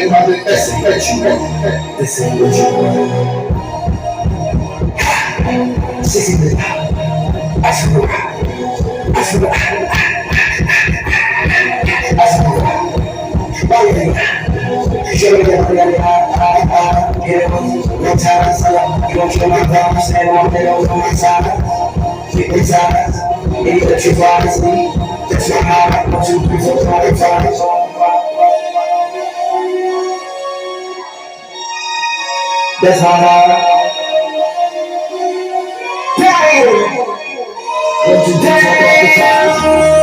This ain't what you want. This ain't what you want. Sissy, I swear, I swear, I swear. Oh yeah, show me that yeah, no time, so you don't kill my vibe, stand on my nails on my side, keep it tight, maybe let you rise me, that's my heart, 1, 2, 3, 4, 5, 5. That's my heart. Damn! 1, 2, 3, 4, 5, 5.